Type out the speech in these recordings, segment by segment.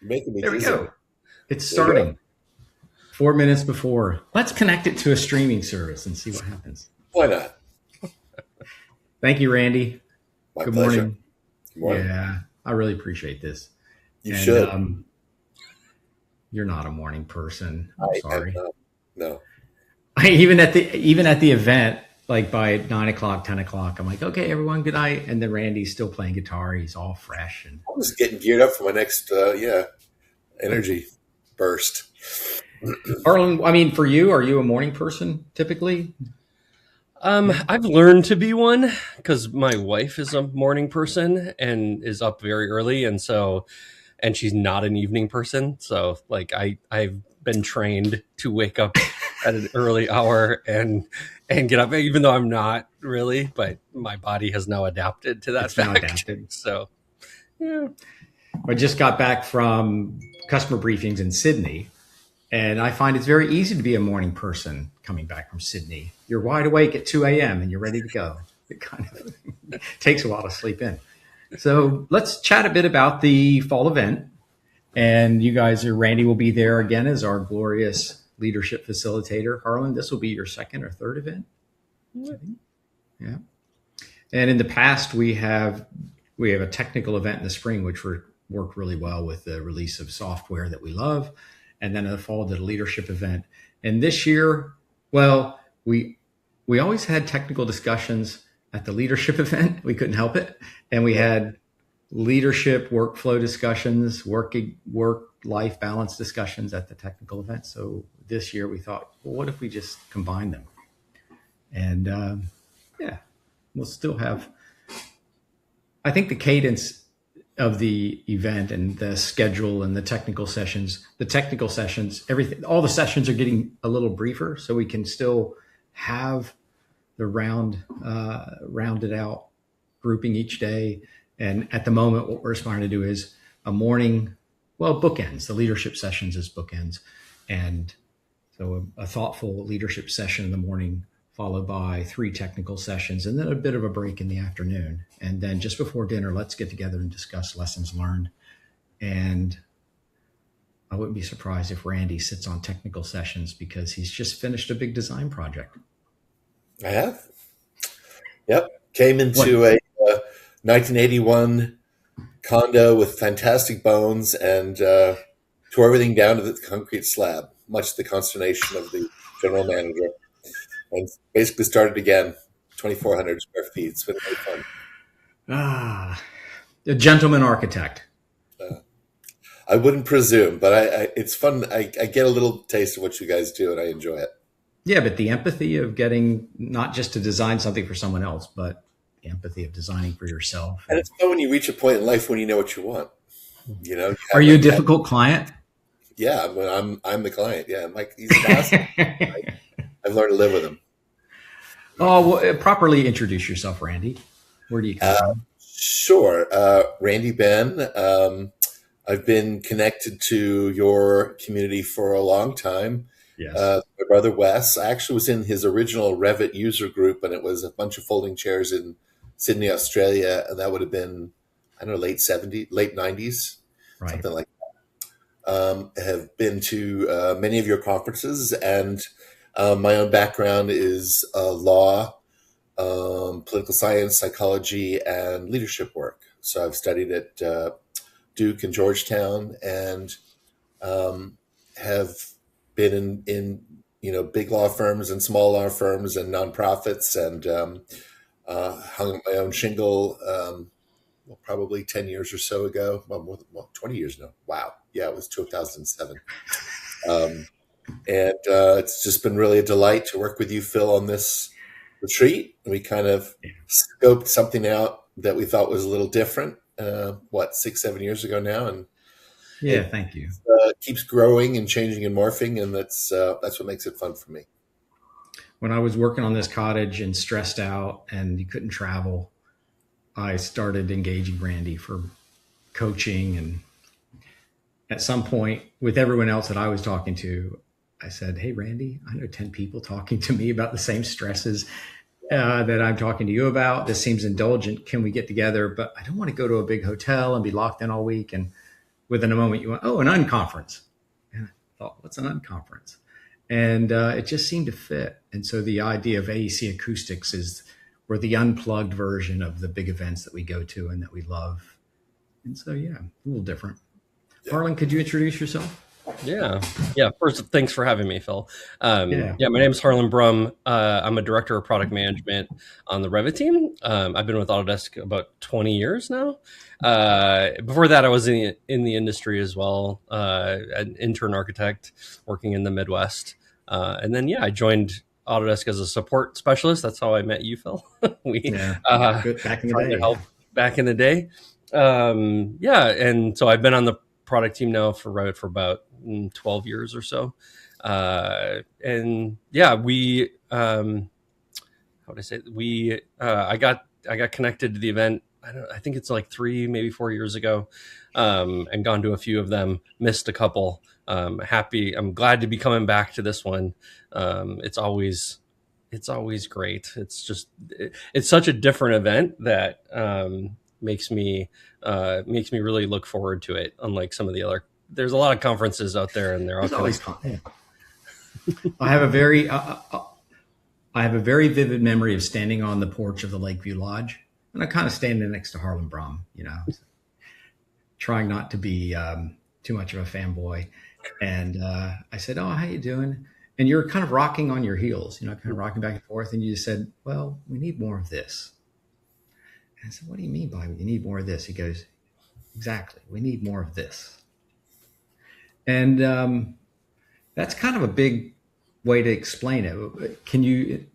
You're making me There we dizzy. go. It's There you go. starting 4 minutes before. Let's connect it to a streaming service and see what happens. Why not? Thank you, Randy. My Good pleasure. morning. Good morning. Yeah, I really appreciate this. You And should. you're not a morning person. I'm I am sorry. not. No. Even at the event, like by 9 o'clock, 10 o'clock, I'm like, okay, everyone, good night. And then Randy's still playing guitar. He's all fresh. And I'm just getting geared up for my next, energy burst. Harlan, I mean, for you, are you a morning person typically? I've learned to be one because my wife is a morning person and is up very early, and she's not an evening person. So like I've been trained to wake up at an early hour and get up, even though I'm not really, but my body has now adapted to that It's now fact. adapted. So yeah. I just got back from customer briefings in Sydney, and I find it's very easy to be a morning person coming back from Sydney. You're wide awake at 2 a.m. and you're ready to go. It kind of takes a while to sleep in. So let's chat a bit about the fall event. And you guys Randy will be there again as our glorious leadership facilitator. Harlan, this will be your second or third event. Yeah. And in the past, we have a technical event in the spring, which worked really well with the release of software that we love. And then in the fall, did a leadership event. And this year, well, we always had technical discussions at the leadership event. We couldn't help it. And we had leadership workflow discussions, work-life balance discussions at the technical event. So this year we thought, well, what if we just combine them? And we'll still have, I think the cadence of the event and the schedule and the technical sessions, everything, all the sessions are getting a little briefer, so we can still have the rounded out grouping each day. And at the moment, what we're aspiring to do is a morning, bookends. The leadership sessions is bookends. And so a thoughtful leadership session in the morning, followed by 3 technical sessions, and then a bit of a break in the afternoon. And then just before dinner, let's get together and discuss lessons learned. And I wouldn't be surprised if Randy sits on technical sessions because he's just finished a big design project. I have. Yep. Came into a 1981 condo with fantastic bones and tore everything down to the concrete slab, much to the consternation of the general manager. And basically started again, 2,400 square feet. It's been really fun. A gentleman architect. I wouldn't presume, but it's fun. I get a little taste of what you guys do, and I enjoy it. Yeah, but the empathy of getting not just to design something for someone else, but the empathy of designing for yourself. And it's fun when you reach a point in life when you know what you want. Are you a difficult client? Yeah, I'm the client. Yeah, Mike, he's the boss. I've learned to live with him. Oh, well, properly introduce yourself, Randy. Where do you come from? Sure. Randy Benn. I've been connected to your community for a long time. Yes. My brother Wes, I actually was in his original Revit user group, and it was a bunch of folding chairs in Sydney, Australia, and that would have been, I don't know, late 90s, right. Something like that. Have been to many of your conferences, and my own background is law, political science, psychology, and leadership work. So I've studied at Duke and Georgetown, and have been in big law firms and small law firms and nonprofits, and hung up my own shingle probably 10 years or so ago. More than 20 years now. Wow. Yeah, it was 2007. And it's just been really a delight to work with you, Phil, on this retreat. We kind of scoped something out that we thought was a little different, 6-7 years ago now. And thank you. Keeps growing and changing and morphing, and that's what makes it fun for me. When I was working on this cottage and stressed out and you couldn't travel, I started engaging Randy for coaching. And at some point, with everyone else that I was talking to, I said, hey, Randy, I know 10 people talking to me about the same stresses that I'm talking to you about. This seems indulgent. Can we get together? But I don't want to go to a big hotel and be locked in all week. And within a moment you went, oh, an unconference. And I thought, what's an unconference? And it just seemed to fit. And so the idea of AEC Acoustics is we're the unplugged version of the big events that we go to and that we love. And so, yeah, a little different. Yeah. Harlan, could you introduce yourself? Yeah. First, thanks for having me, Phil. My name is Harlan Brumm. I'm a director of product management on the Revit team. I've been with Autodesk about 20 years now. Before that, I was in the industry as well, an intern architect working in the Midwest. And then, I joined Autodesk as a support specialist. That's how I met you, Phil. Good. Back in the day. Back in the day. And so I've been on the product team now for Revit for about 12 years or so. I got connected to the event. I think it's like 3, maybe 4 years ago, and gone to a few of them, missed a couple. I'm glad to be coming back to this one. It's always great. It's such a different event that, makes me really look forward to it. Unlike some of the other, there's a lot of conferences out there, and they're always fun. Yeah. I have a very vivid memory of standing on the porch of the Lakeview Lodge, and I kind of standing next to Harlan Brumm, trying not to be too much of a fanboy. And I said, "Oh, how you doing?" And you're kind of rocking on your heels, kind of rocking back and forth. And you just said, "Well, we need more of this." And I said, "What do you mean by we need more of this?" He goes, "Exactly. We need more of this." And that's kind of a big way to explain it. Can you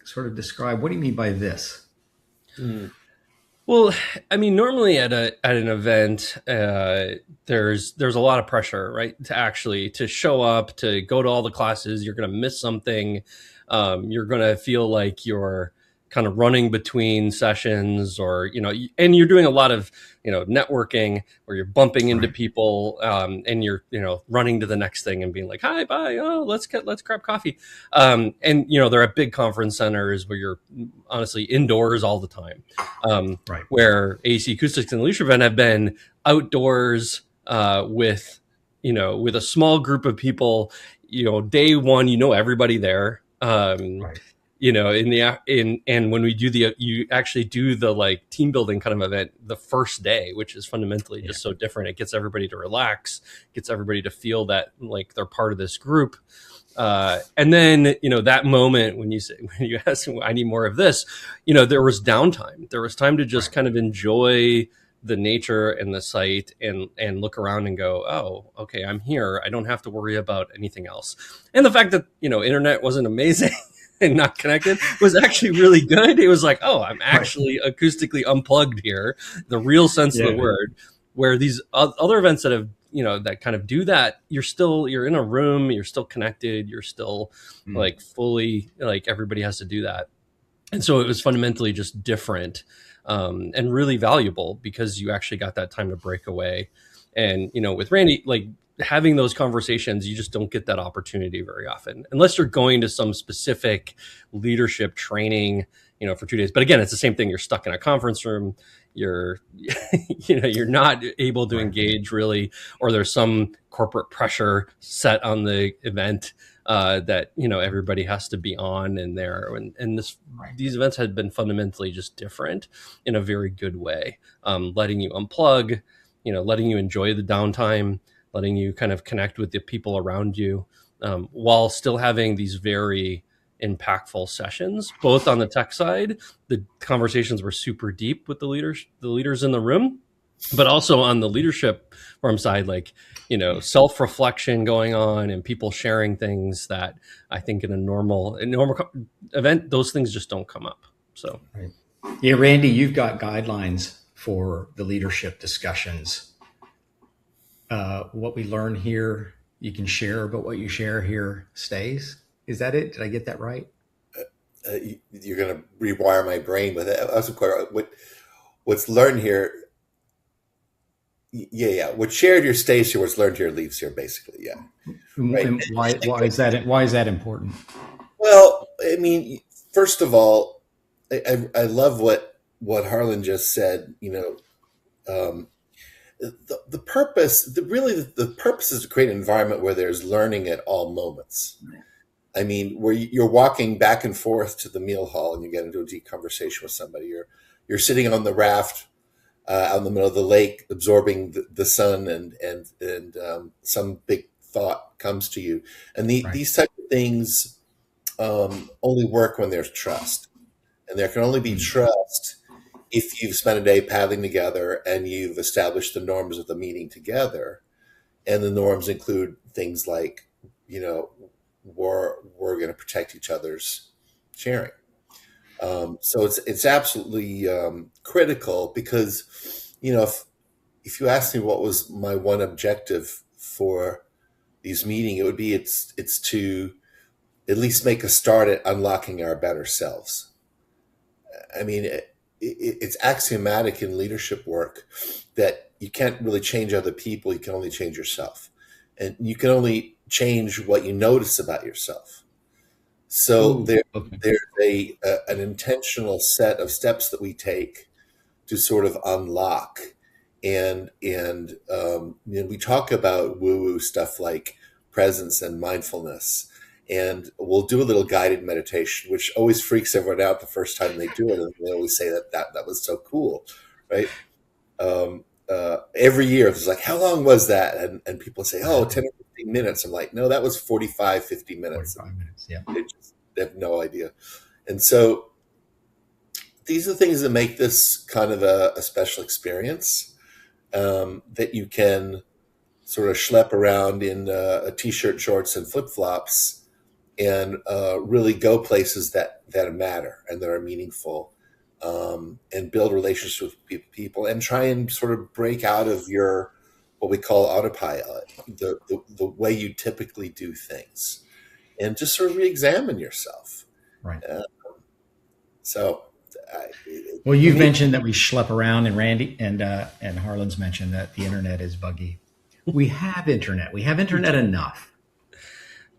sort of describe, what do you mean by this? Well, I mean, normally at an event, there's a lot of pressure, right? To show up, to go to all the classes. You're going to miss something. You're going to feel like you're kind of running between sessions, or and you're doing a lot of networking, where you're bumping into people, and you're running to the next thing and being like, "Hi, bye, oh, let's grab coffee," and they're at big conference centers where you're honestly indoors all the time, right. Where AEC Acoustics and the Leadership Event have been outdoors, with a small group of people. Day one, everybody there. Right. And when we do you actually do the like team building kind of event the first day, which is fundamentally just so different. It gets everybody to relax, gets everybody to feel that like they're part of this group. And then, that moment when you ask, I need more of this, there was downtime. There was time to just kind of enjoy the nature and the site, and look around and go, oh, okay, I'm here. I don't have to worry about anything else. And the fact that, internet wasn't amazing and not connected was actually really good. It was like, oh, I'm actually acoustically unplugged here, the real sense of the word. Where these other events that have, that kind of do that, you're in a room, you're still connected, you're still like fully, like everybody has to do that. And so it was fundamentally just different, and really valuable, because you actually got that time to break away. And, with Randy, like, having those conversations, you just don't get that opportunity very often, unless you're going to some specific leadership training, for 2 days. But again, it's the same thing. You're stuck in a conference room. You're, you're not able to engage really, or there's some corporate pressure set on the event, that, everybody has to be on and there. And these events had been fundamentally just different in a very good way, letting you unplug, letting you enjoy the downtime, letting you kind of connect with the people around you, while still having these very impactful sessions. Both on the tech side, the conversations were super deep with the leaders in the room, but also on the leadership firm side, like, self-reflection going on and people sharing things that I think in a normal event, those things just don't come up. So, right. Yeah, Randy, you've got guidelines for the leadership discussions. What we learn here, you can share, but what you share here stays. Is that it? Did I get that right? You're going to rewire my brain with it. I wasn't quite right. What's learned here. Yeah. What's shared here stays here. What's learned here leaves here, basically. Yeah. Right. And why is that important? Well, I mean, first of all, I love what Harlan just said. the purpose, the purpose is to create an environment where there's learning at all moments. I mean, where you're walking back and forth to the meal hall and you get into a deep conversation with somebody. You're sitting on the raft out in the middle of the lake, absorbing the sun, and some big thought comes to you. And these type of things only work when there's trust, and there can only be trust if you've spent a day paddling together and you've established the norms of the meeting together. And the norms include things like, we're going to protect each other's sharing. So it's absolutely critical because, if you ask me what was my one objective for these meetings, it would be it's to at least make a start at unlocking our better selves. I mean, it's axiomatic in leadership work that you can't really change other people. You can only change yourself, and you can only change what you notice about yourself. So there's an intentional set of steps that we take to sort of unlock, and we talk about woo-woo stuff like presence and mindfulness, and we'll do a little guided meditation, which always freaks everyone out the first time they do it, and they always say that was so cool, right? Every year it's like, how long was that? And people say, 10 or 15 minutes. I'm like, no, that was 45, 50 minutes. 45 minutes, yeah. They have no idea. And so these are the things that make this kind of a special experience, that you can sort of schlep around in a t-shirt, shorts, and flip-flops and really go places that matter and that are meaningful, and build relationships with people and try and sort of break out of your, what we call autopilot, the way you typically do things, and just sort of re-examine yourself. Right. Well, you've mentioned that we schlep around, and Randy and Harlan's mentioned that the internet is buggy. We have internet. We have internet enough.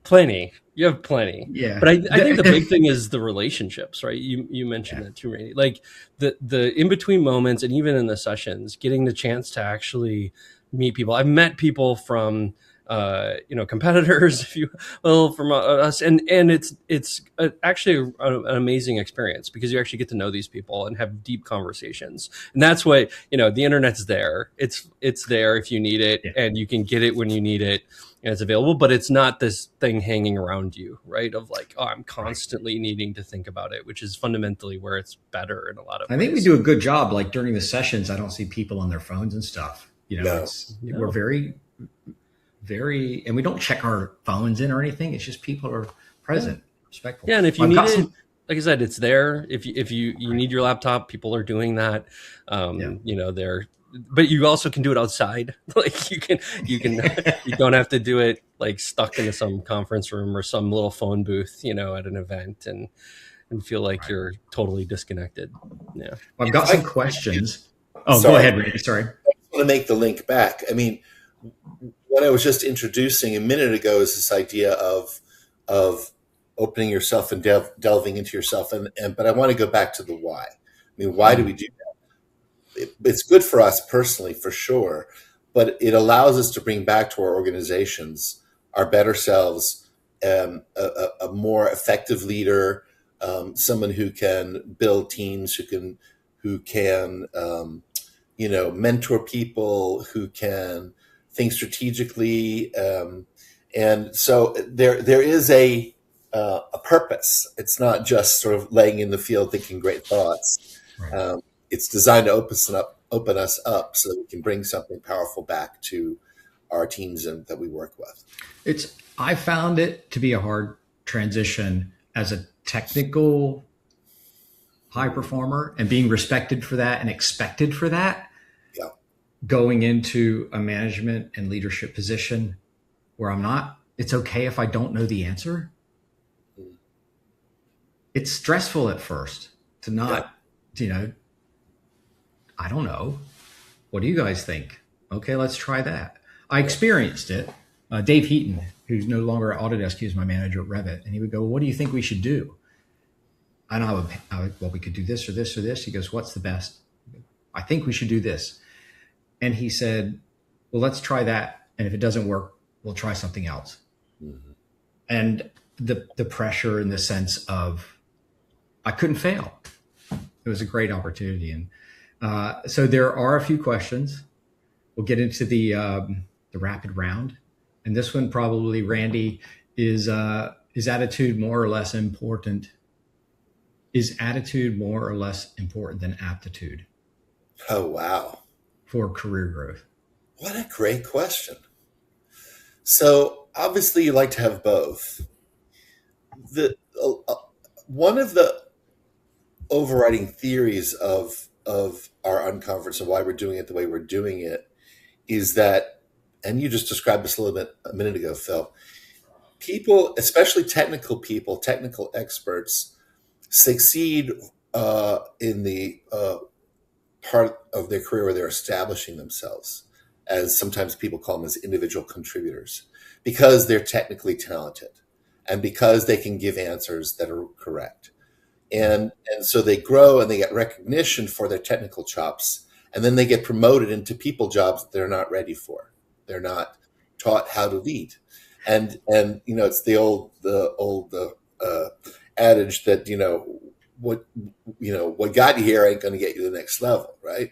Plenty. You have plenty. Yeah. But I think the big thing is the relationships, right? You mentioned that too, Randy. Like the in-between moments, and even in the sessions, getting the chance to actually meet people. I've met people from competitors, if you will, from us, and it's actually an amazing experience because you actually get to know these people and have deep conversations. And that's what, the internet's there. It's there if you need it, and you can get it when you need it, and it's available. But it's not this thing hanging around you, right? Of like, I'm constantly needing to think about it, which is fundamentally where it's better in a lot of ways. I think we do a good job. Like during the sessions, I don't see people on their phones and stuff. We're very, and we don't check our phones in or anything. It's just people are present, respectful. Yeah, and if you need it, like I said, it's there. If you need your laptop, people are doing that. But you also can do it outside. Like you can you don't have to do it like stuck in some conference room or some little phone booth, at an event and feel like you're totally disconnected. Yeah. Well, I've got some questions. Oh, go ahead, Randy. Sorry. I want to make the link back. I mean, what I was just introducing a minute ago is this idea of opening yourself and delving into yourself, but I want to go back to the why. I mean, why do we do that? It's good for us personally, for sure, but it allows us to bring back to our organizations our better selves, a more effective leader, someone who can build teams, who can mentor people, who can think strategically, and so there is a purpose. It's not just sort of laying in the field thinking great thoughts. Right. It's designed to open us up so that we can bring something powerful back to our teams and that we work with. I found it to be a hard transition as a technical high performer and being respected for that and expected for that. Yeah. Going into a management and leadership position where I'm not, it's okay if I don't know the answer. It's stressful at first to not, I don't know. What do you guys think? Okay, let's try that. I experienced it. Dave Heaton, who's no longer at Autodesk, he was my manager at Revit, and he would go, what do you think we should do? And I would, well, we could do this or this or this. He goes, what's the best? I think we should do this. And he said, well, let's try that. And if it doesn't work, we'll try something else. Mm-hmm. And the pressure in the sense of I couldn't fail. It was a great opportunity. And so there are a few questions. We'll get into the rapid round. And this one probably, Randy, is attitude more or less important? Is attitude more or less important than aptitude? Oh, wow. For career growth? What a great question. So obviously you like to have both. One of the overriding theories of our unconference and why we're doing it the way we're doing it is that, and you just described this a little bit a minute ago, Phil, people, especially technical people, technical experts, succeed in the part of their career where they're establishing themselves, as sometimes people call them, as individual contributors, because they're technically talented and because they can give answers that are correct. And so they grow and they get recognition for their technical chops, and then they get promoted into people jobs that they're not ready for. They're not taught how to lead. And it's the old adage that, what got you here ain't going to get you to the next level, right?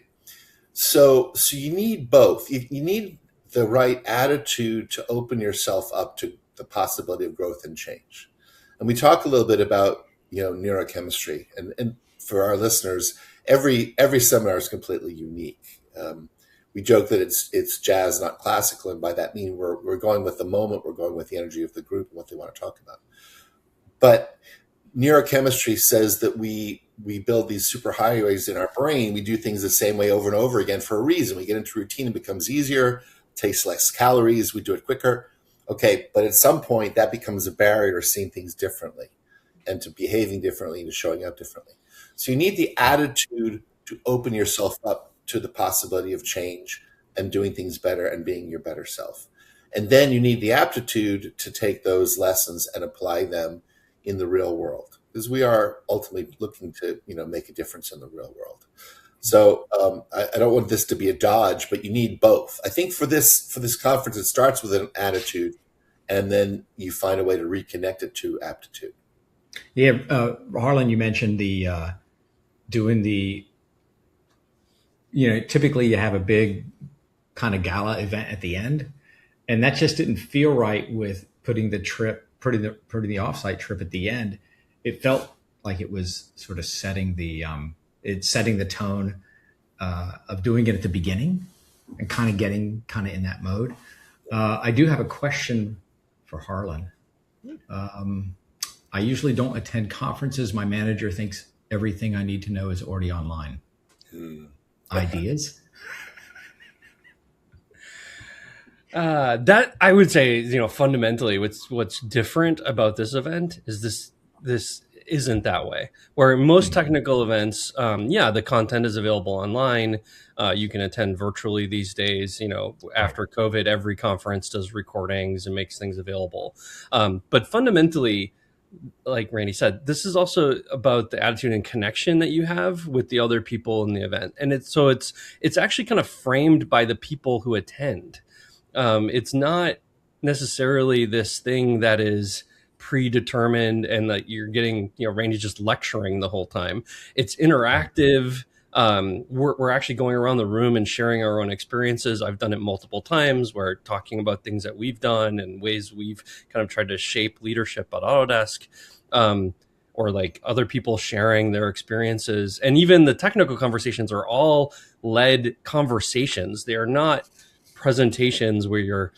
So you need both. You need the right attitude to open yourself up to the possibility of growth and change. And we talk a little bit about neurochemistry, and for our listeners, every seminar is completely unique. We joke that it's jazz, not classical, and by that mean we're going with the moment, we're going with the energy of the group and what they want to talk about. But neurochemistry says that we build these superhighways in our brain. We do things the same way over and over again for a reason. We get into routine, it becomes easier, takes less calories, we do it quicker. Okay, but at some point that becomes a barrier to seeing things differently and to behaving differently and to showing up differently. So you need the attitude to open yourself up to the possibility of change and doing things better and being your better self. And then you need the aptitude to take those lessons and apply them in the real world, because we are ultimately looking to, make a difference in the real world. So I don't want this to be a dodge, but you need both. I think for this conference, it starts with an attitude, and then you find a way to reconnect it to aptitude. Yeah, Harlan, you mentioned the doing the, typically you have a big kind of gala event at the end, and that just didn't feel right with putting the offsite trip at the end. It felt like it was sort of setting the tone of doing it at the beginning and kind of getting in that mode. I do have a question for Harlan. I usually don't attend conferences. My manager thinks everything I need to know is already online. Ideas? That I would say, fundamentally, what's different about this event is this isn't that way. Where most technical events, the content is available online. You can attend virtually these days. After COVID, every conference does recordings and makes things available. But fundamentally, like Randy said, this is also about the attitude and connection that you have with the other people in the event. And it's actually kind of framed by the people who attend. It's not necessarily this thing that is predetermined and that you're getting, Randy just lecturing the whole time. It's interactive. We're actually going around the room and sharing our own experiences. I've done it multiple times. We're talking about things that we've done and ways we've kind of tried to shape leadership at Autodesk, or like other people sharing their experiences. And even the technical conversations are all led conversations. They are not presentations where you're,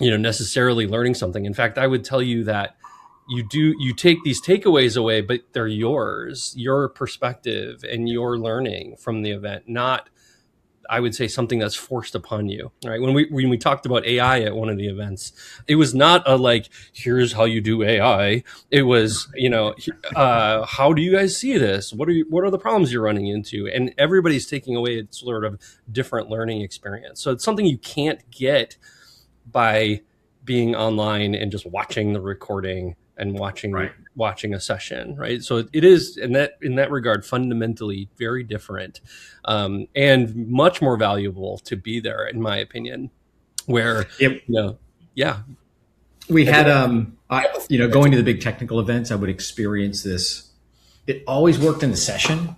necessarily learning something. In fact, I would tell you that you take these takeaways away, but they're yours, your perspective and your learning from the event, not, I would say, something that's forced upon you, right? When we talked about AI at one of the events, it was not a like, here's how you do AI. It was, how do you guys see this? What are the problems you're running into? And everybody's taking away a sort of different learning experience. So it's something you can't get by being online and just watching the recording and Right. watching a session, right? So it is in that regard fundamentally very different, and much more valuable to be there, in my opinion. Where Yep. yeah, We I think had, going to the big technical events, I would experience this. It always worked in the session.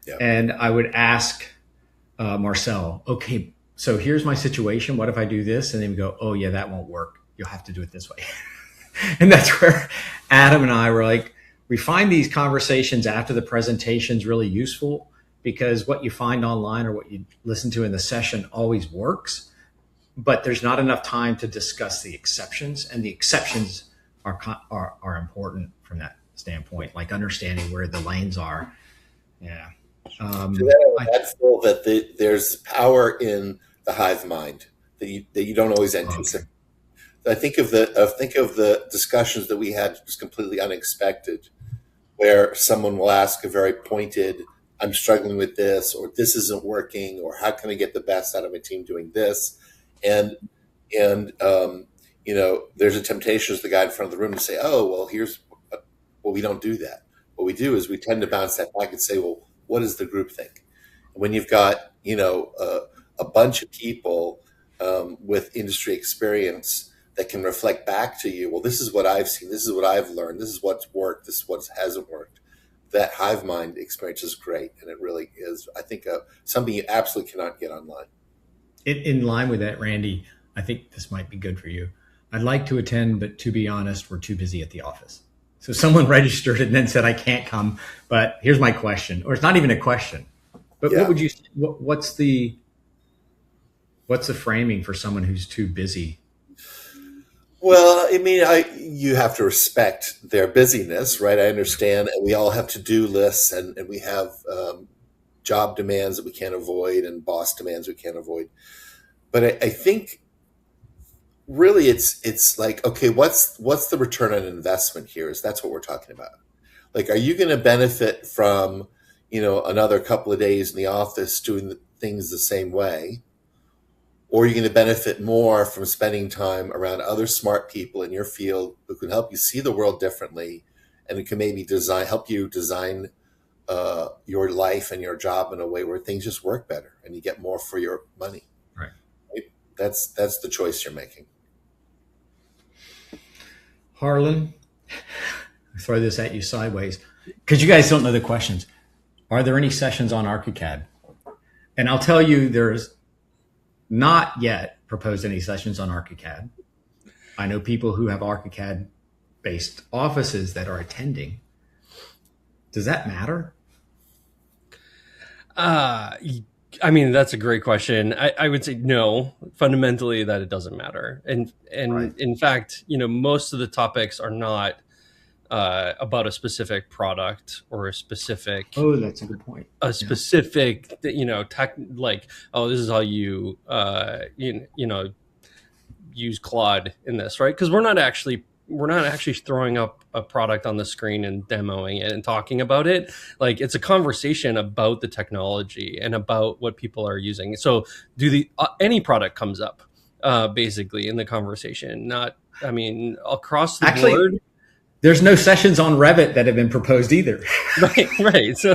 yeah. And I would ask Marcel, okay, so here's my situation. What if I do this? And then we go, oh, yeah, that won't work. You'll have to do it this way. And that's where Adam and I were like, we find these conversations after the presentations really useful, because what you find online or what you listen to in the session always works, but there's not enough time to discuss the exceptions, and the exceptions are important from that standpoint, like understanding where the lanes are. Yeah. To that feel that there's power in the hive mind that you don't always anticipate. I think of the discussions that we had just completely unexpected, where someone will ask a very pointed, "I'm struggling with this," or "This isn't working," or "How can I get the best out of my team doing this?" And there's a temptation as the guy in front of the room to say, "Oh, well, we don't do that. What we do is we tend to bounce that back and say, well, what does the group think?" When you've got a bunch of people with industry experience that can reflect back to you, well, this is what I've seen, this is what I've learned, this is what's worked, this is what hasn't worked. That hive mind experience is great, and it really is, I think, something you absolutely cannot get online. In line with that, Randy, I think this might be good for you. I'd like to attend, but to be honest, we're too busy at the office. So someone registered and then said, I can't come, but here's my question. Or it's not even a question, but Yeah. what would you, what's the framing for someone who's too busy? Well, I mean, you have to respect their busyness, right? I understand, and we all have to-do lists, and we have job demands that we can't avoid, and boss demands we can't avoid. But I think really it's like, okay, what's the return on investment here? That's what we're talking about. Like, are you going to benefit from another couple of days in the office doing things the same way? Or are you going to benefit more from spending time around other smart people in your field who can help you see the world differently, and who can maybe help you design your life and your job in a way where things just work better and you get more for your money? Right. That's the choice you're making. Harlan, I throw this at you sideways because you guys don't know the questions. Are there any sessions on ArchiCAD? And I'll tell you, there's not yet proposed any sessions on ArchiCAD. I know people who have ArchiCAD based offices that are attending. Does that matter? I mean, that's a great question. I would say no, fundamentally, that it doesn't matter. And Right. In fact, most of the topics are not about a specific product or a specific Oh, that's a good point. specific tech, like, oh, this is how you use Claude in this, right? Because we're not actually throwing up a product on the screen and demoing it and talking about it. Like, it's a conversation about the technology and about what people are using. So any product comes up basically in the conversation, not, I mean, across the board. There's no sessions on Revit that have been proposed either. Right. So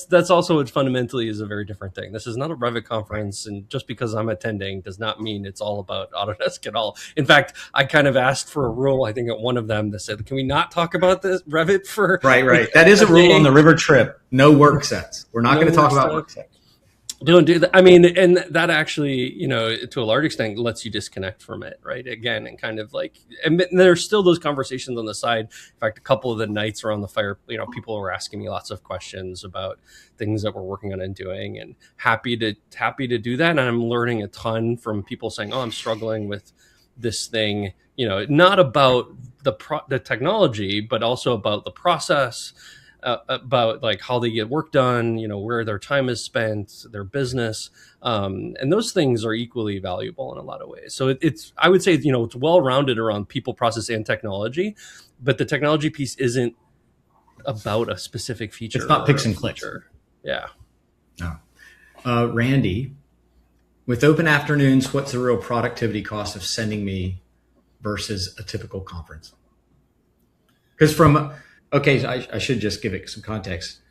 that's also what fundamentally is a very different thing. This is not a Revit conference, and just because I'm attending does not mean it's all about Autodesk at all. In fact, I kind of asked for a rule, I think at one of them, that said, can we not talk about this Revit for Right. That is a rule on the river trip. No work sets. We're not going to talk about work sets. Don't do that. I mean, and that actually, to a large extent lets you disconnect from it, right? Again, and kind of like, and there's still those conversations on the side. In fact, a couple of the nights around the fire, people were asking me lots of questions about things that we're working on and doing, and happy to do that. And I'm learning a ton from people saying, oh, I'm struggling with this thing, not about the technology, but also about the process, about like how they get work done, where their time is spent, their business, and those things are equally valuable in a lot of ways. So I would say, it's well-rounded around people, process, and technology, but the technology piece isn't about a specific feature. It's not picks and clicks. Yeah. No. Randy, with open afternoons, what's the real productivity cost of sending me versus a typical conference? Because I should just give it some context.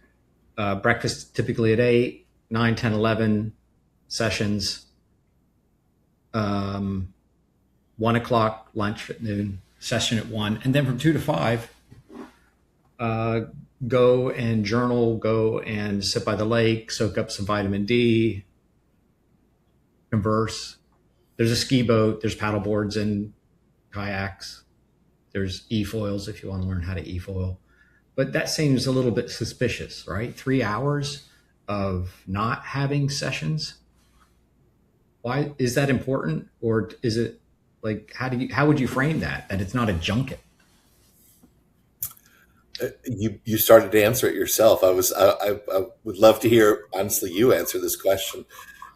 Breakfast typically at 8, 9, 10, 11 sessions. 1 o'clock lunch at noon, session at 1, and then from 2 to 5, go and journal, go and sit by the lake, soak up some vitamin D, converse. There's a ski boat, there's paddle boards and kayaks, there's e-foils if you want to learn how to e-foil. But that seems a little bit suspicious, right? 3 hours of not having sessions. Why is that important? Or is it like, how would you frame that it's not a junket? You started to answer it yourself. I would love to hear, honestly, you answer this question.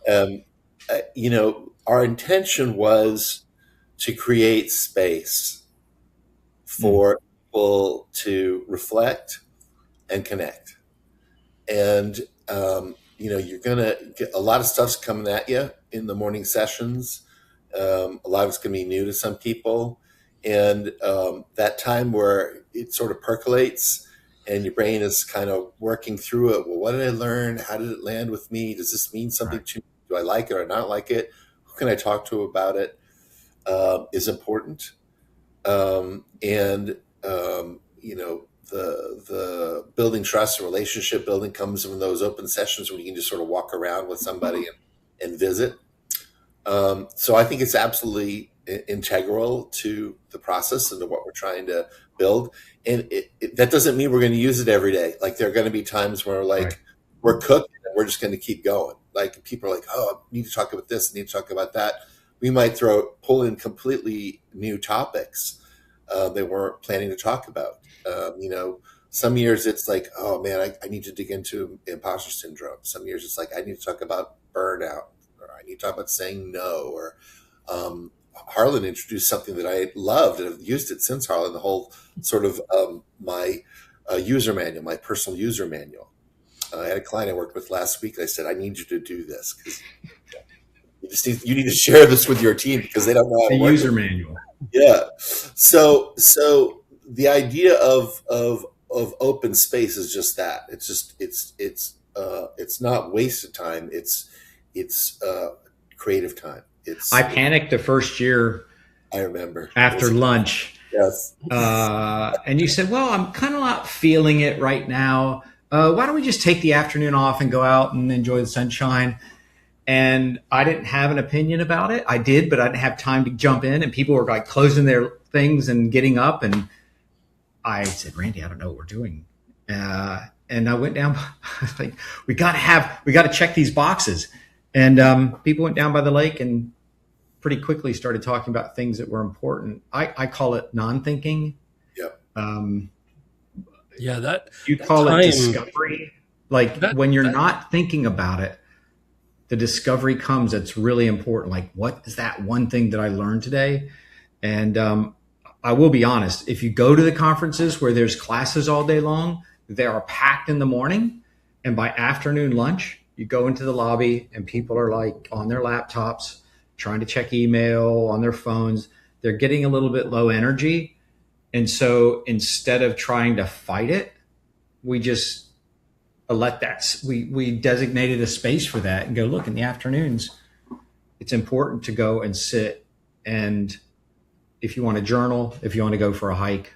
Our intention was to create space for people to reflect and connect. And, you're going to get a lot of stuff's coming at you in the morning sessions. A lot of it's going to be new to some people. And that time where it sort of percolates and your brain is kind of working through it. Well, what did I learn? How did it land with me? Does this mean something to me? Do I like it or not like it? Who can I talk to about it? Is important. The building trust and relationship building comes from those open sessions when you can just sort of walk around with somebody and visit. So I think it's absolutely integral to the process and to what we're trying to build. And that doesn't mean we're going to use it every day. Like there are going to be times where we're cooking and we're just going to keep going. Like people are like, oh, I need to talk about this, I need to talk about that. We might pull in completely new topics they weren't planning to talk about. Some years it's like, oh man, I need to dig into imposter syndrome. Some years it's like, I need to talk about burnout, or I need to talk about saying no, or Harlan introduced something that I loved and have used it since Harlan, the whole sort of my user manual, my personal user manual. I had a client I worked with last week. I said, I need you to do this because you need to share this with your team because they don't know how to work. User manual. Yeah. So the idea of open space is just that. It's just it's not wasted time. It's creative time. I panicked the first year. I remember after lunch. Yes. And you said, well, I'm kind of not feeling it right now. Why don't we just take the afternoon off and go out and enjoy the sunshine? And I didn't have an opinion about it. I did, but I didn't have time to jump in. And people were like closing their things and getting up. And I said, Randy, I don't know what we're doing. And I went down, like, we got to check these boxes. And people went down by the lake and pretty quickly started talking about things that were important. I call it non-thinking. Yep. You call it discovery. When you're not thinking about it, the discovery comes. That's really important. Like, what is that one thing that I learned today? And I will be honest, if you go to the conferences where there's classes all day long, they are packed in the morning. And by afternoon lunch, you go into the lobby and people are like on their laptops, trying to check email on their phones. They're getting a little bit low energy. And so instead of trying to fight it, we just we designated a space for that and go, look, in the afternoons, it's important to go and sit. And if you want to journal, if you want to go for a hike,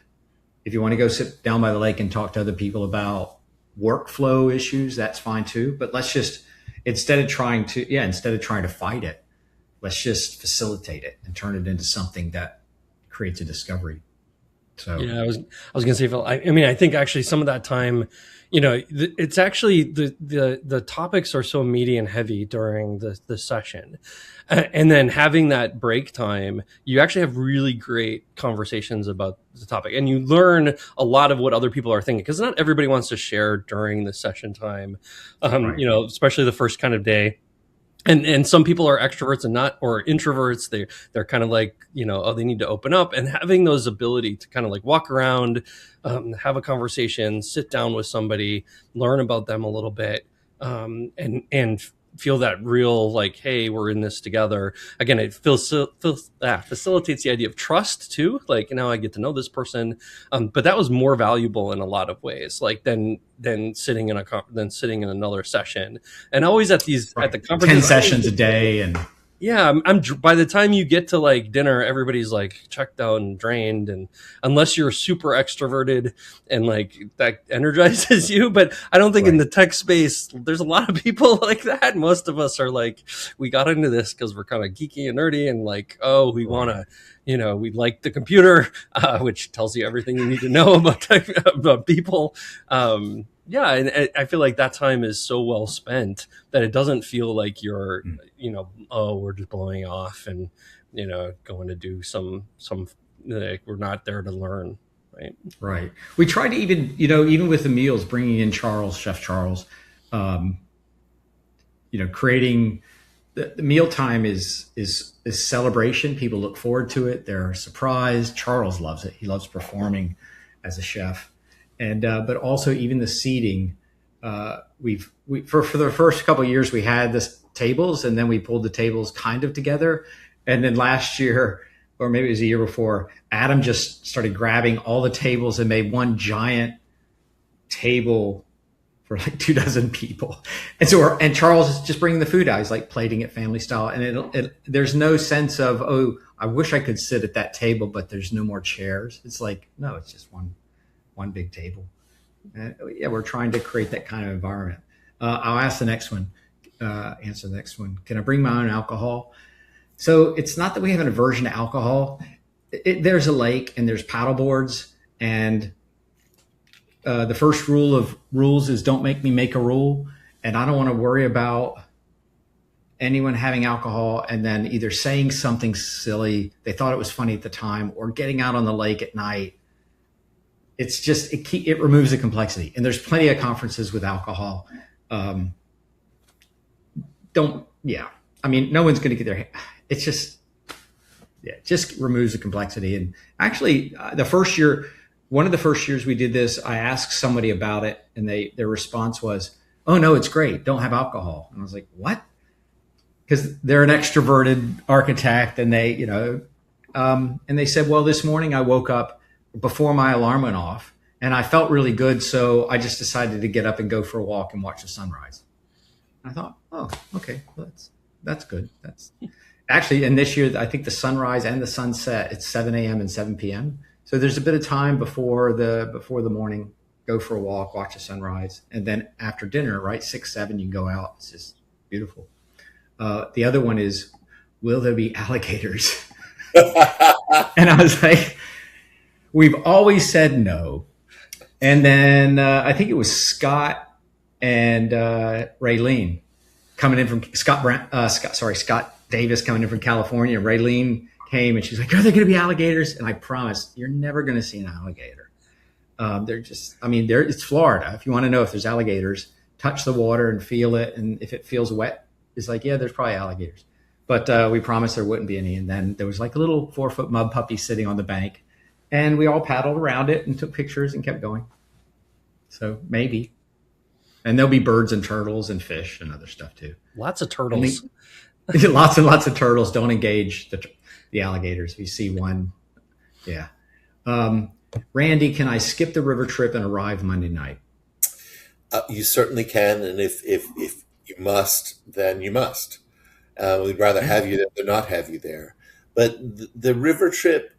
if you want to go sit down by the lake and talk to other people about workflow issues, that's fine too. But let's just, instead of trying to fight it, let's just facilitate it and turn it into something that creates a discovery. So yeah, I was going to say, Phil, I think actually some of that time, it's actually the topics are so meaty and heavy during the session. And then having that break time, you actually have really great conversations about the topic and you learn a lot of what other people are thinking because not everybody wants to share during the session time, especially the first kind of day. And some people are extroverts or introverts. They're kind of like, they need to open up, and having those ability to kind of like walk around, have a conversation, sit down with somebody, learn about them a little bit, and feel that real, like, hey, we're in this together. Again, it facilitates the idea of trust too. Like, now I get to know this person. But that was more valuable in a lot of ways, like than sitting in sitting in another session. And always at the conferences, 10 sessions a day. And yeah, I'm by the time you get to like dinner, everybody's like checked out and drained, and unless you're super extroverted and like that energizes you. But I don't think in the tech space there's a lot of people like that. Most of us are like, we got into this because we're kind of geeky and nerdy, and like, oh, we want to, we like the computer, which tells you everything you need to know about about people. Yeah, and I feel like that time is so well spent that it doesn't feel like you're, oh, we're just blowing off and, going to do some like, we're not there to learn, right? Right. We try to even with the meals, bringing in Chef Charles, creating the mealtime is celebration. People look forward to it. They're surprised. Charles loves it. He loves performing as a chef. And but also even the seating, for the first couple of years we had this tables, and then we pulled the tables kind of together. And then last year, or maybe it was a year before, Adam just started grabbing all the tables and made one giant table for like 24 people. And Charles is just bringing the food out. He's like plating it family style, and there's no sense of, oh, I wish I could sit at that table, but there's no more chairs. It's like, no, it's just one big table. Yeah, we're trying to create that kind of environment. I'll ask the next one, answer the next one. Can I bring my own alcohol? So it's not that we have an aversion to alcohol. There's a lake and there's paddle boards, and the first rule of rules is don't make me make a rule. And I don't want to worry about anyone having alcohol and then either saying something silly, they thought it was funny at the time, or getting out on the lake at night. It's just, it removes the complexity. And there's plenty of conferences with alcohol. I mean, no one's going to get their, it's just, it just removes the complexity. And actually one of the first years we did this, I asked somebody about it, and their response was, oh no, it's great. Don't have alcohol. And I was like, what? Because they're an extroverted architect, and and they said, well, this morning I woke up before my alarm went off and I felt really good. So I just decided to get up and go for a walk and watch the sunrise. I thought, oh, okay, well, that's good. That's actually, and this year, I think the sunrise and the sunset, it's 7 a.m. and 7 p.m. So there's a bit of time before the morning, go for a walk, watch the sunrise. And then after dinner, right, 6, 7, you can go out. It's just beautiful. The other one is, will there be alligators? And I was like, we've always said no. And then I think it was Scott and Raylene coming in from Scott Davis coming in from California. Raylene came and she's like, are there going to be alligators? And I promise, you're never going to see an alligator. They're just, it's Florida. If you want to know if there's alligators, touch the water and feel it. And if it feels wet, it's like, yeah, there's probably alligators. But we promised there wouldn't be any. And then there was like a little 4-foot mud puppy sitting on the bank. And we all paddled around it and took pictures and kept going. So maybe. And there'll be birds and turtles and fish and other stuff too. Lots of turtles. Lots and lots of turtles. Don't engage the alligators. If you see one, yeah. Randy, can I skip the river trip and arrive Monday night? You certainly can. And if you must, then you must. We'd rather have you there than not have you there. But the river trip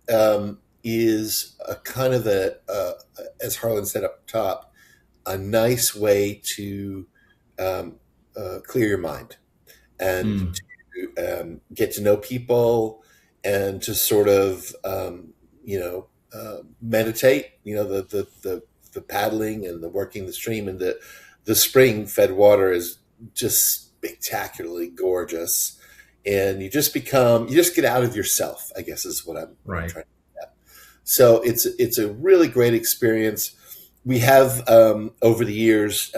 is a kind of as Harlan said up top, a nice way to clear your mind and to get to know people and to sort of meditate. The paddling and the working the stream, and the spring fed water is just spectacularly gorgeous, and you just get out of yourself, I guess is what I'm trying to. So it's a really great experience. We have over the years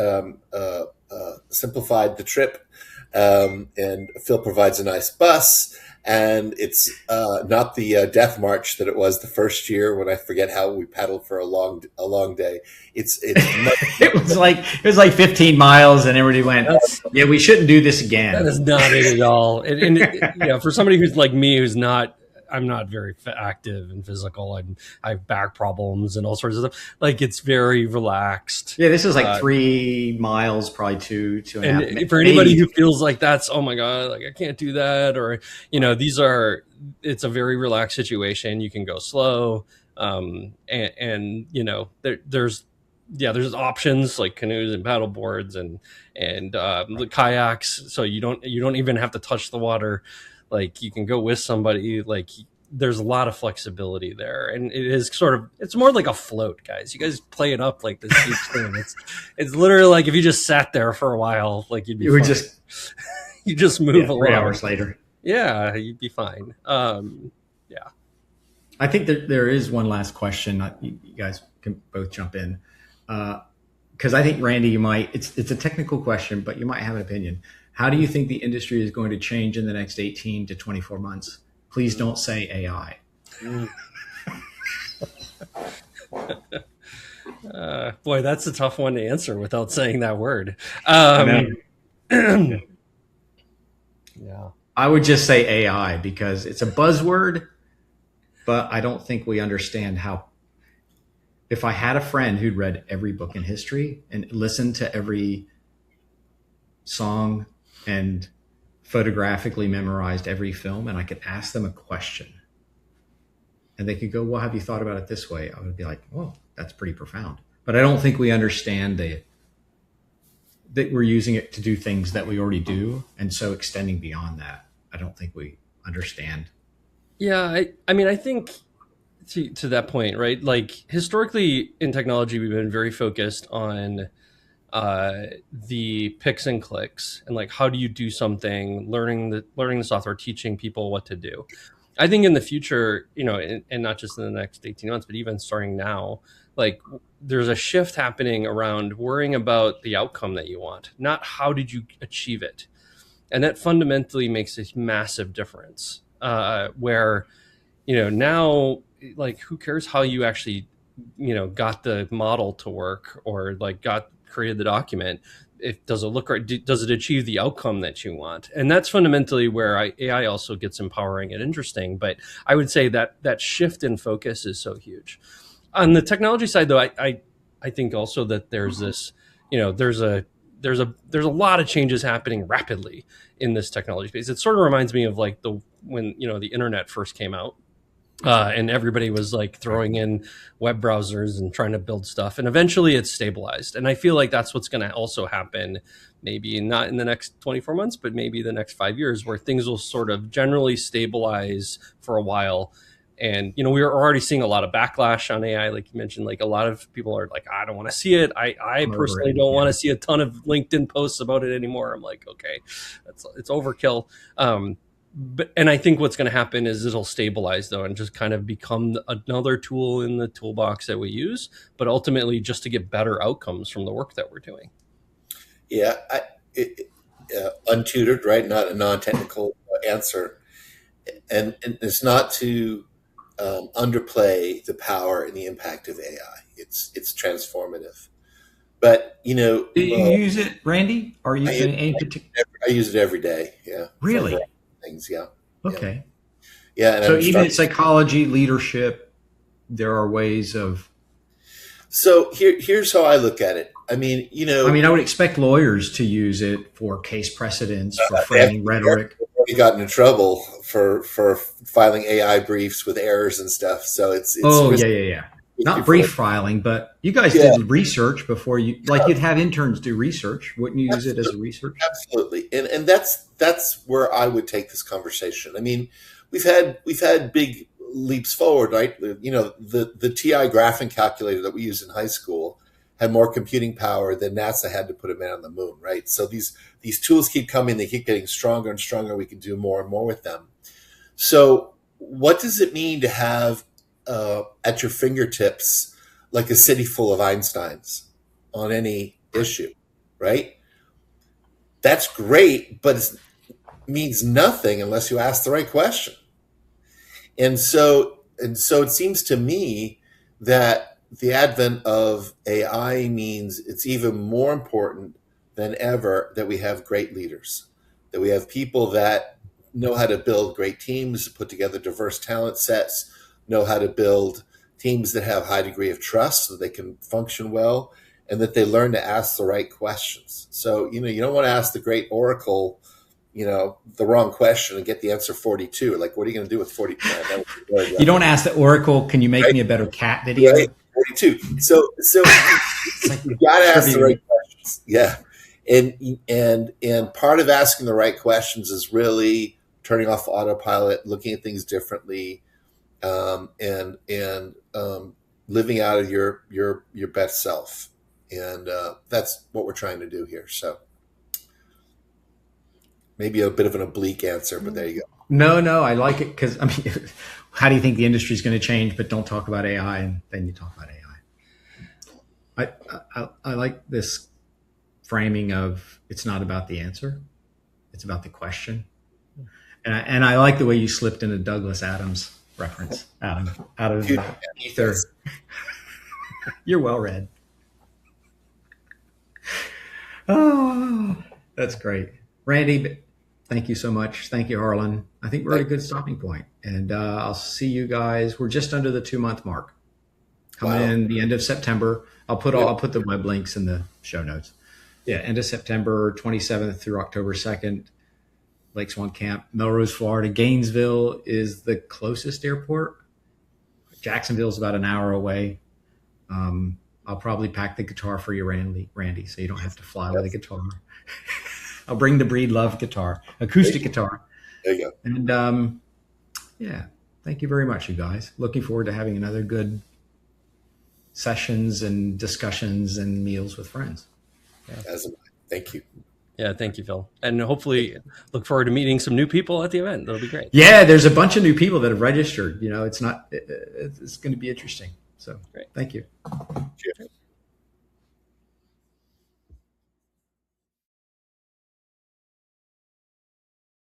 simplified the trip, and Phil provides a nice bus, and it's not the death march that it was the first year when I forget how we paddled for a long day. It's much, it was like 15 miles, and everybody went, "Yeah, we shouldn't do this again." That is not it at all. And for somebody who's like me, I'm not very active and physical, and I have back problems and all sorts of stuff. Like, it's very relaxed. Yeah, this is like 3 miles, probably two and a half. And for anybody who feels like that's, oh my God, like I can't do that, or it's a very relaxed situation. You can go slow, and there's options like canoes and paddle boards and kayaks, so you don't even have to touch the water. Like, you can go with somebody. Like, there's a lot of flexibility there, and it's more like a float, guys. You guys play it up like this huge thing. It's literally like if you just sat there for a while, like you would just you just move along. 3 hours later, yeah, you'd be fine. Yeah, I think that there is one last question. You guys can both jump in, because I think, Randy, you might. It's a technical question, but you might have an opinion. How do you think the industry is going to change in the next 18 to 24 months? Please don't say AI. Boy, that's a tough one to answer without saying that word. Yeah. I would just say AI because it's a buzzword, but I don't think we understand how. If I had a friend who'd read every book in history and listened to every song and photographically memorized every film, and I could ask them a question and they could go, well, have you thought about it this way? I would be like, oh, that's pretty profound. But I don't think we understand that we're using it to do things that we already do. And so extending beyond that, I don't think we understand. Yeah. I think to that point, right? Like, historically in technology, we've been very focused on the picks and clicks, and like, how do you do something, learning the software, teaching people what to do. I think in the future, and not just in the next 18 months, but even starting now, like, there's a shift happening around worrying about the outcome that you want, not how did you achieve it. And that fundamentally makes a massive difference, where, now, like, who cares how you actually, got the model to work, or like created the document. Does it look right? Does it achieve the outcome that you want? And that's fundamentally where AI also gets empowering and interesting. But I would say that shift in focus is so huge. On the technology side, though, I think also that there's this, there's a lot of changes happening rapidly in this technology space. It sort of reminds me of like when the internet first came out. And everybody was like throwing in web browsers and trying to build stuff, and eventually it's stabilized. And I feel like that's what's going to also happen, maybe not in the next 24 months, but maybe the next 5 years, where things will sort of generally stabilize for a while. And, we are already seeing a lot of backlash on AI. Like you mentioned, like, a lot of people are like, I don't want to see it. I personally don't want to see a ton of LinkedIn posts about it anymore. I'm like, okay, it's overkill. And I think what's going to happen is it'll stabilize, though, and just kind of become another tool in the toolbox that we use, but ultimately just to get better outcomes from the work that we're doing. Yeah, untutored, right? Not a non-technical answer, and it's not to underplay the power and the impact of AI. It's transformative, but do you use it, Randy? Are you using any particular? I use it every day. Yeah, really. Things, yeah. Okay. Yeah. And so even in psychology, leadership, there are ways of. So here's how I look at it. I mean, I would expect lawyers to use it for case precedents, for framing rhetoric. We got into trouble for filing AI briefs with errors and stuff. So it's yeah. Not brief filing, but you guys did research before you'd have interns do research. Wouldn't you use it as a research? Absolutely. And that's where I would take this conversation. I mean, we've had big leaps forward, right? The TI graphing calculator that we used in high school had more computing power than NASA had to put a man on the moon, right? So these tools keep coming, they keep getting stronger and stronger. We can do more and more with them. So what does it mean to have at your fingertips like a city full of Einsteins on any issue, right? That's great, but means nothing unless you ask the right question. And so it seems to me that the advent of AI means it's even more important than ever that we have great leaders, that we have people that know how to build great teams, put together diverse talent sets, know how to build teams that have high degree of trust so they can function well, and that they learn to ask the right questions. So, you don't want to ask the great oracle, the wrong question and get the answer 42. Like, what are you going to do with 42? You don't ask the Oracle, can you make Right? me a better cat video? Right? 42. So It's like you got to ask the trivia. right questions. Yeah. And part of asking the right questions is really turning off autopilot, looking at things differently, and living out of your best self. And that's what we're trying to do here. So maybe a bit of an oblique answer, but there you go. No, I like it because, how do you think the industry is going to change? But don't talk about AI, and then you talk about AI. I like this framing of it's not about the answer, it's about the question. And I like the way you slipped in a Douglas Adams reference out of ether. You're well read. Oh, that's great. Randy, thank you so much. Thank you, Harlan. I think we're at a good stopping point. And I'll see you guys. We're just under the 2-month mark. Coming in the end of September. I'll put the web links in the show notes. Yeah, end of September 27th through October 2nd. Lake Swan Camp, Melrose, Florida. Gainesville is the closest airport. Jacksonville is about an hour away. I'll probably pack the guitar for you, Randy, so you don't have to fly with a guitar. I'll bring the Breedlove guitar, acoustic guitar. There you go. And yeah, thank you very much, you guys. Looking forward to having another good sessions and discussions and meals with friends. Yeah. As am I. Thank you. Yeah, thank you, Phil. And hopefully look forward to meeting some new people at the event. That'll be great. Yeah, there's a bunch of new people that have registered. It's going to be interesting. So great. Thank you. Cheers.